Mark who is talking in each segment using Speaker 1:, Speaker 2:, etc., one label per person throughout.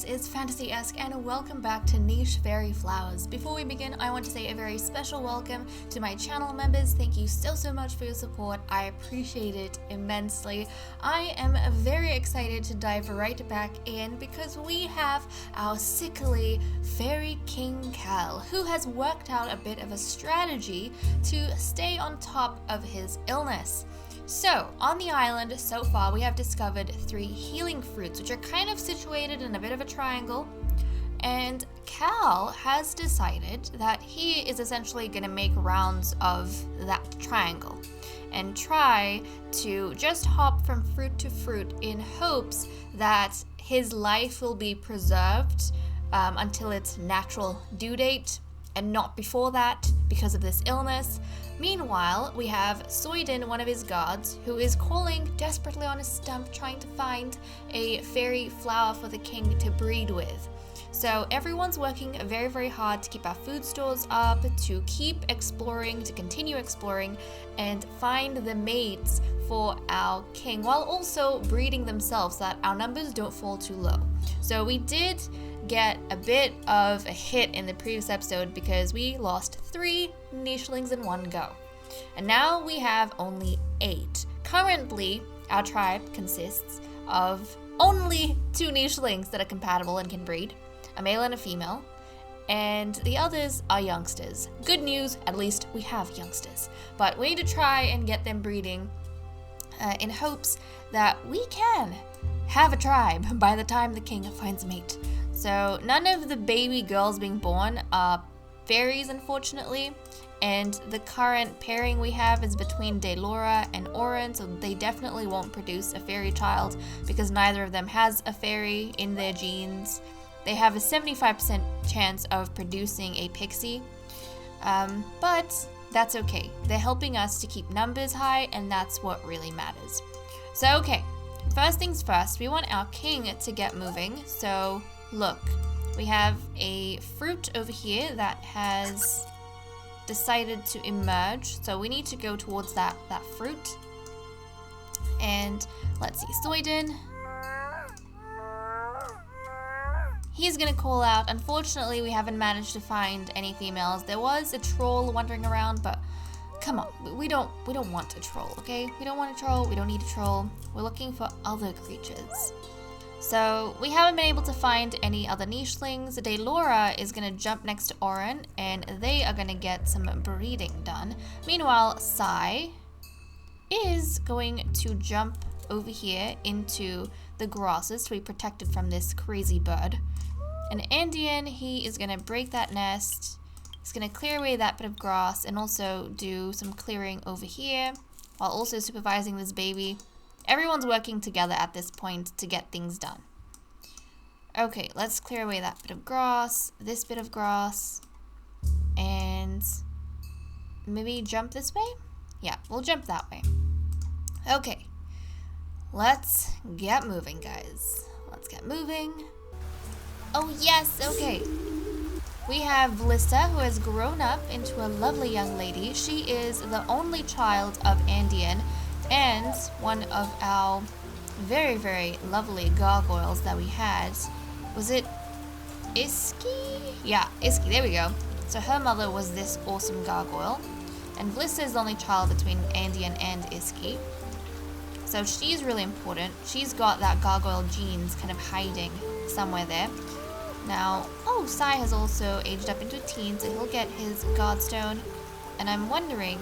Speaker 1: is Fantasy-esque and welcome back to Niche Faerie Flowers. Before we begin, I want to say a very special welcome to my channel members. Thank you so much for your support. I appreciate it immensely. I am very excited to dive right back in because we have our sickly Faerie King Calle, who has worked out a bit of a strategy to stay on top of his illness. So, on the island, so far, we have discovered 3 healing fruits, which are kind of situated in a bit of a triangle, and Calle has decided that he is essentially going to make rounds of that triangle and try to just hop from fruit to fruit in hopes that his life will be preserved until its natural due date, and not before that because of this illness. Meanwhile, we have Soiden, one of his guards, who is calling desperately on his stump trying to find a Faerie Flower for the king to breed with. So everyone's working very hard to keep our food stores up, to keep exploring, to continue exploring, and find the mates for our king, while also breeding themselves so that our numbers don't fall too low. So we did get a bit of a hit in the previous episode because we lost 3 nichelings in one go. And now we have only 8. Currently, our tribe consists of only 2 nichelings that are compatible and can breed, a male and a female, and the others are youngsters. Good news, at least we have youngsters. But we need to try and get them breeding in hopes that we can have a tribe by the time the king finds a mate. So none of the baby girls being born are fairies, unfortunately, and the current pairing we have is between Delora and Oren, so they definitely won't produce a fairy child because neither of them has a fairy in their genes. They have a 75% chance of producing a pixie, but that's okay. They're helping us to keep numbers high, and that's what really matters. So okay, first things first, we want our king to get moving, so look, we have a fruit over here that has decided to emerge, so we need to go towards that fruit. And let's see, Soiden, he's gonna call out. Unfortunately, we haven't managed to find any females. There was a troll wandering around, but come on, we don't want a troll, okay? We don't want a troll, we don't need a troll. We're looking for other creatures. So we haven't been able to find any other nichelings. Delora is going to jump next to Oren, and they are going to get some breeding done. Meanwhile, Sai is going to jump over here into the grasses to be protected from this crazy bird. And Andean, he is going to break that nest. He's going to clear away that bit of grass and also do some clearing over here while also supervising this baby. Everyone's working together at this point to get things done. Okay, let's clear away that bit of grass, this bit of grass, and maybe jump this way? Yeah, we'll jump that way. Okay, let's get moving, guys. Let's get moving. Oh yes, okay. We have Blissa, who has grown up into a lovely young lady. She is the only child of Andean, and one of our very lovely gargoyles that we had. Was it Iski? Yeah, Iski, there we go. So her mother was this awesome gargoyle, and Blissa is the only child between Andean and Iski. So she's really important. She's got that gargoyle genes kind of hiding somewhere there. Now, oh, Sai has also aged up into a teen, so he'll get his Godstone. And I'm wondering,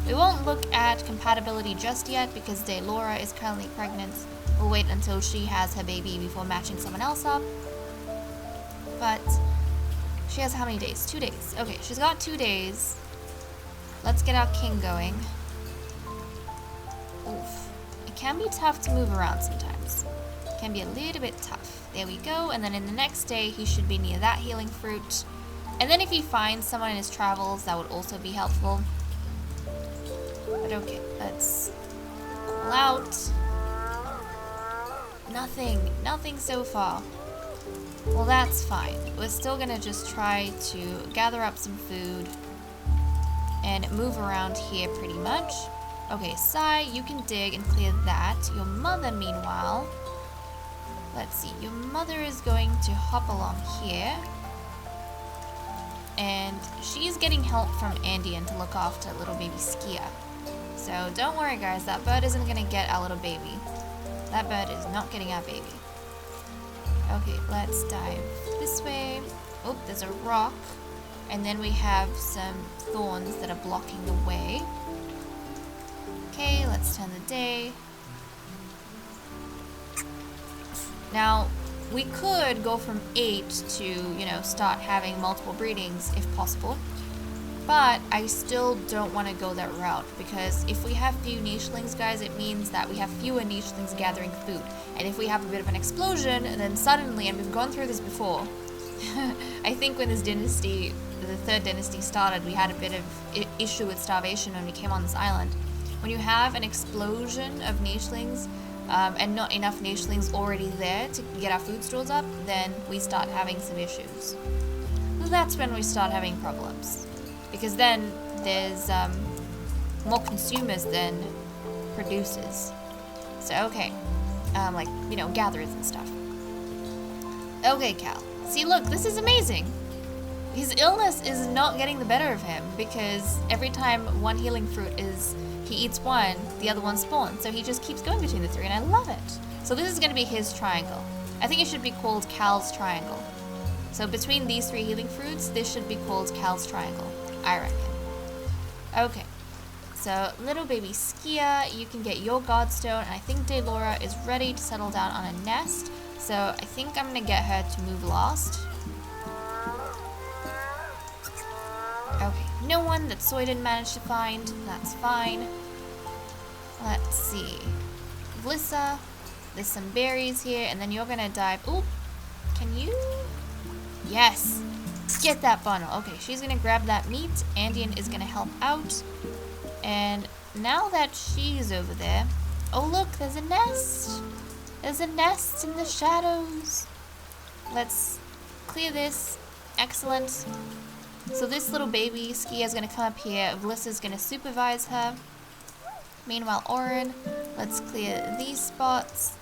Speaker 1: we won't look at compatibility just yet because Delora is currently pregnant. We'll wait until she has her baby before matching someone else up. But she has how many days? 2 days. Okay, she's got 2 days. Let's get our king going. Oof. It can be tough to move around sometimes. It can be a little bit tough. There we go. And then in the next day, he should be near that healing fruit. And then if he finds someone in his travels, that would also be helpful. But okay, let's pull out. Nothing so far. Well, that's fine. We're still gonna just try to gather up some food and move around here pretty much. Okay, Sai, you can dig and clear that. Your mother, meanwhile, Let's see. Your mother is going to hop along here. And she's getting help from Andean to look after little baby Skia. So don't worry guys, that bird isn't gonna get our little baby. That bird is not getting our baby. Okay, let's dive this way. Oh, there's a rock. And then we have some thorns that are blocking the way. Okay, let's turn the day. Now, we could go from 8 to, you know, start having multiple breedings if possible. But I still don't want to go that route, because if we have few nichelings, guys, it means that we have fewer nichelings gathering food. And if we have a bit of an explosion, then suddenly, and we've gone through this before, I think when this dynasty, the third dynasty started, we had a bit of issue with starvation when we came on this island. When you have an explosion of nichelings, and not enough nichelings already there to get our food stores up, then we start having some issues. That's when we start having problems. Because then there's more consumers than producers. So, okay. Like, you know, gatherers and stuff. Okay, Cal. See, look, this is amazing. His illness is not getting the better of him, because every time one healing fruit he eats one, the other one spawns. So he just keeps going between the three, and I love it. So this is going to be his triangle. I think it should be called Cal's triangle. So between these 3 healing fruits, this should be called Cal's triangle, I reckon. Okay. So little baby Skia, you can get your Godstone, and I think Delora is ready to settle down on a nest. So I think I'm going to get her to move last. Okay, no one that Soy didn't manage to find. That's fine. Let's see. Vlissa, there's some berries here, and then you're gonna dive. Oop, can you? Yes, get that bundle. Okay, she's gonna grab that meat. Andean is gonna help out. And now that she's over there, oh look, there's a nest. There's a nest in the shadows. Let's clear this. Excellent. So this little baby Skia is going to come up here. Vlissa's going to supervise her. Meanwhile, Oren, let's clear these spots.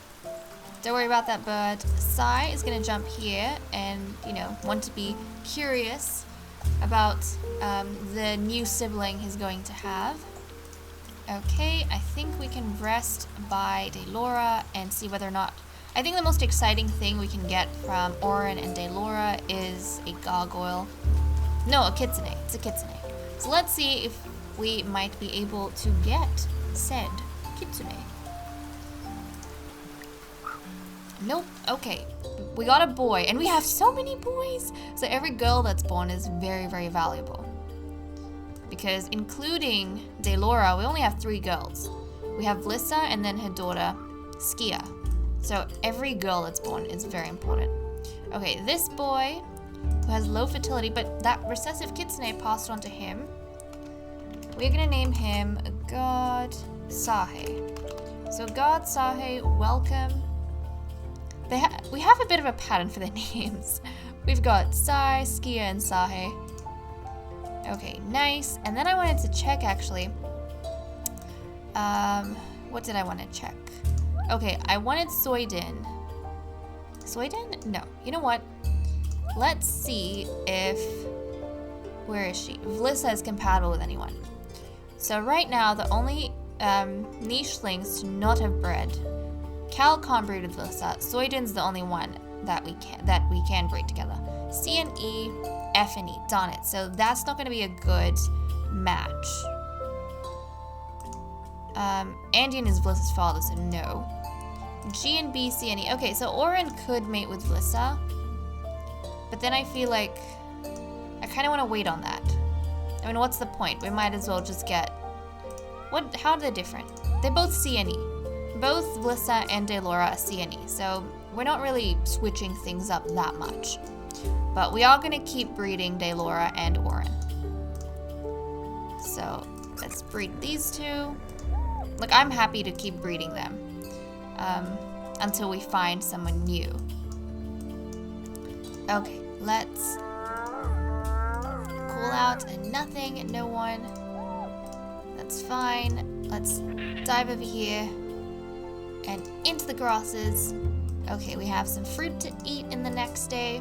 Speaker 1: Don't worry about that bird. Sai is going to jump here and, you know, want to be curious about the new sibling he's going to have. Okay, I think we can rest by Delora and see whether or not... I think the most exciting thing we can get from Oren and Delora is a gargoyle. No, a kitsune. It's a kitsune. So let's see if we might be able to get said kitsune. Nope. Okay. We got a boy, and we have so many boys. So every girl that's born is very, very valuable. Because including Delora, we only have 3 girls. We have Vlissa and then her daughter, Skia. So every girl that's born is very important. Okay, this boy who has low fertility, but that recessive kitsune passed on to him. We're gonna name him God Sahe. So God Sahe, welcome. We have a bit of a pattern for their names. We've got Sai, Skia, and Sahe. Okay, nice. And then I wanted to check actually. What did I want to check? Okay, I wanted Soydin. Soydin? No. You know what? Let's see if... Where is she? Vlissa is compatible with anyone. So right now, the only nichelings to not have bred. Cal can't breed with Vlissa. Soydin's the only one that we can breed together. C and E, F and E. Darn it. So that's not going to be a good match. Andean is Vlissa's father, so no. G and B, C and E. Okay, so Oren could mate with Vlissa. But then I feel like I kind of want to wait on that. I mean, what's the point? We might as well just get... How are they different? They're both C and E. Both Vlissa and Delora are C and E. So we're not really switching things up that much. But we are going to keep breeding Delora and Oren. So let's breed these 2. Look, I'm happy to keep breeding them. Until we find someone new. Okay, let's cool out and nothing, no one. That's fine. Let's dive over here and into the grasses. Okay, we have some fruit to eat in the next day.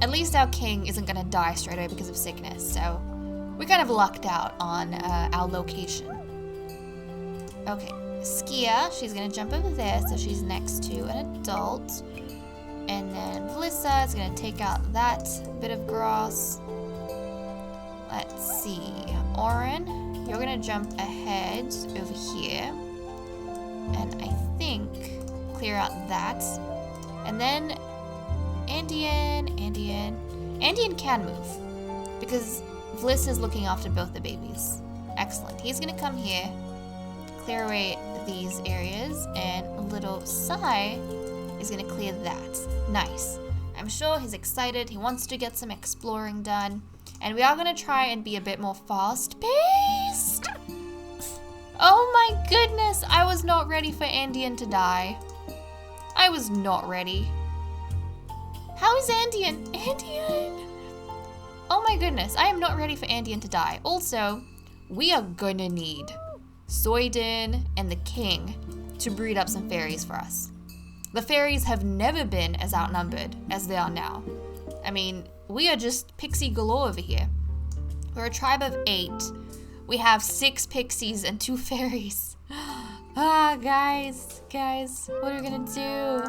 Speaker 1: At least our king isn't gonna die straight away because of sickness, so we kind of lucked out on our location. Okay, Skia, she's gonna jump over there, so she's next to an adult. And then Melissa is gonna take out that bit of grass. Let's see, Oren, you're gonna jump ahead over here. And I think clear out that. And then Andean can move. Because Vliss is looking after both the babies. Excellent. He's gonna come here, clear away these areas, and little Sai is gonna clear that. Nice. I'm sure he's excited. He wants to get some exploring done. And we are gonna try and be a bit more fast-paced. Oh my goodness, I was not ready for Andean to die. I was not ready. How is Andean? Andean! Oh my goodness, I am not ready for Andean to die. Also, we are gonna need Soyden and the king to breed up some fairies for us. The fairies have never been as outnumbered as they are now. I mean, we are just pixie galore over here. We're a tribe of 8. We have 6 pixies and 2 fairies. Ah, guys, what are we gonna do?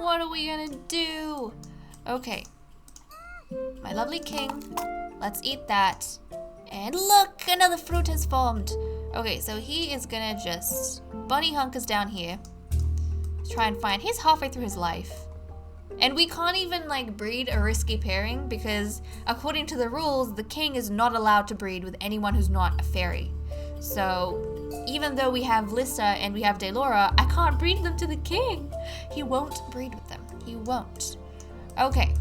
Speaker 1: What are we gonna do? Okay. My lovely king, let's eat that. And look, another fruit has formed. Okay, so he is gonna just bunny hunk us down here. Try and find, he's halfway through his life. And we can't even like breed a risky pairing because according to the rules, the king is not allowed to breed with anyone who's not a fairy. So even though we have Lissa and we have Delora, I can't breed them to the king. He won't breed with them. He won't. Okay.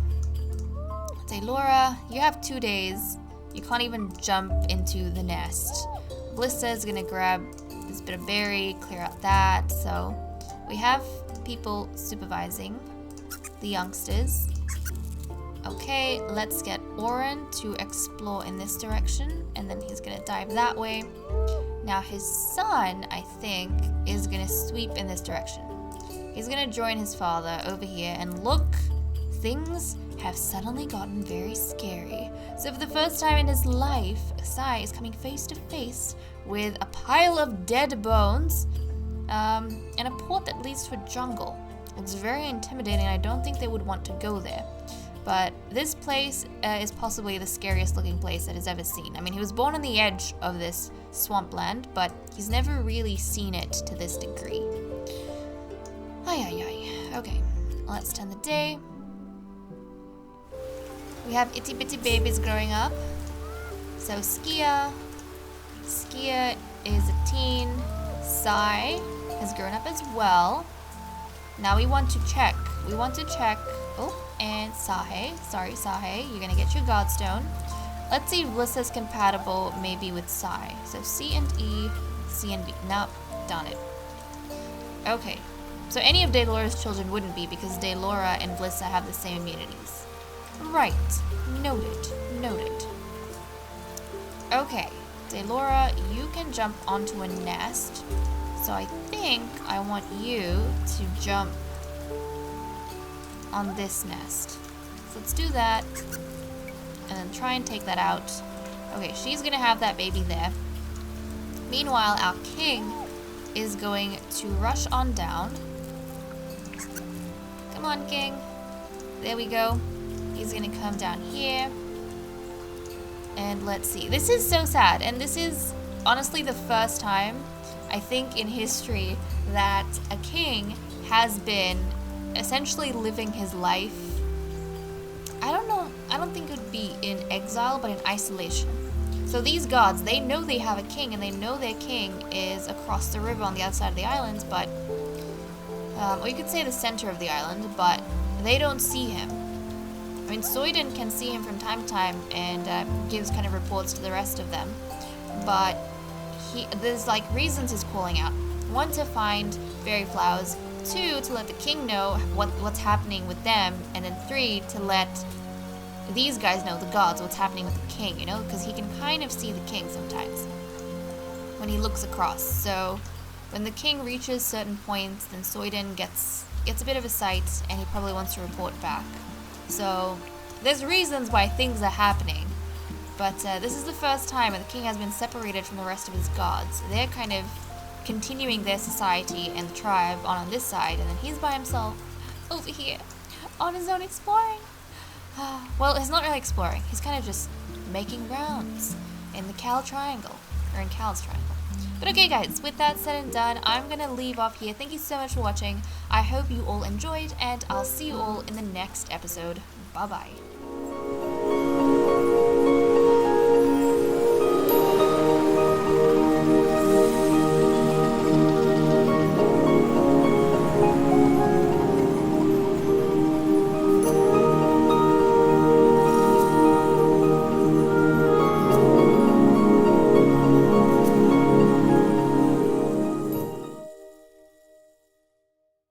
Speaker 1: Delora, you have 2 days. You can't even jump into the nest. Lissa is gonna grab this bit of berry, clear out that. So we have people supervising the youngsters. Okay, let's get Oren to explore in this direction, and then he's gonna dive that way. Now his son, I think, is gonna sweep in this direction. He's gonna join his father over here, and look, things have suddenly gotten very scary. So for the first time in his life, Sai is coming face to face with a pile of dead bones, and a port that leads to a jungle. It's very intimidating. I don't think they would want to go there. But this place is possibly the scariest looking place that he's ever seen. I mean, he was born on the edge of this swampland, but he's never really seen it to this degree. Okay, let's turn the day. We have itty bitty babies growing up. So Skia is a teen. Sai has grown up as well. Now we want to check. Oh, and Sahe, you're gonna get your Godstone. Let's see if Lissa's compatible maybe with Sai. So C and E, C and B. Nope, darn it. Okay, so any of Delora's children wouldn't be because Delora and Blissa have the same immunities. Right, noted. Okay, Delora, you can jump onto a nest. So I think I want you to jump on this nest. So let's do that. And then try and take that out. Okay, she's gonna have that baby there. Meanwhile, our king is going to rush on down. Come on, king. There we go. He's gonna come down here. And let's see. This is so sad. And this is honestly the first time, I think, in history that a king has been essentially living his life, I don't think it would be in exile, but in isolation. So these gods, they know they have a king, and they know their king is across the river on the other side of the island, but, or you could say the center of the island, but they don't see him. I mean, Soyden can see him from time to time and gives kind of reports to the rest of them, but there's like reasons he's calling out. 1, to find Faerie Flowers. 2, to let the king know what's happening with them. And then 3, to let these guys know, the gods, what's happening with the king, you know? Because he can kind of see the king sometimes when he looks across. So When the king reaches certain points, then Soyden gets a bit of a sight, and he probably wants to report back. So there's reasons why things are happening, but this is the first time when the king has been separated from the rest of his gods. They're kind of continuing their society and the tribe on this side, and then he's by himself over here on his own exploring. Well, he's not really exploring. He's kind of just making rounds in the Calle Triangle, or in Calle's Triangle. But okay guys, with that said and done, I'm going to leave off here. Thank you so much for watching. I hope you all enjoyed, and I'll see you all in the next episode. Bye bye.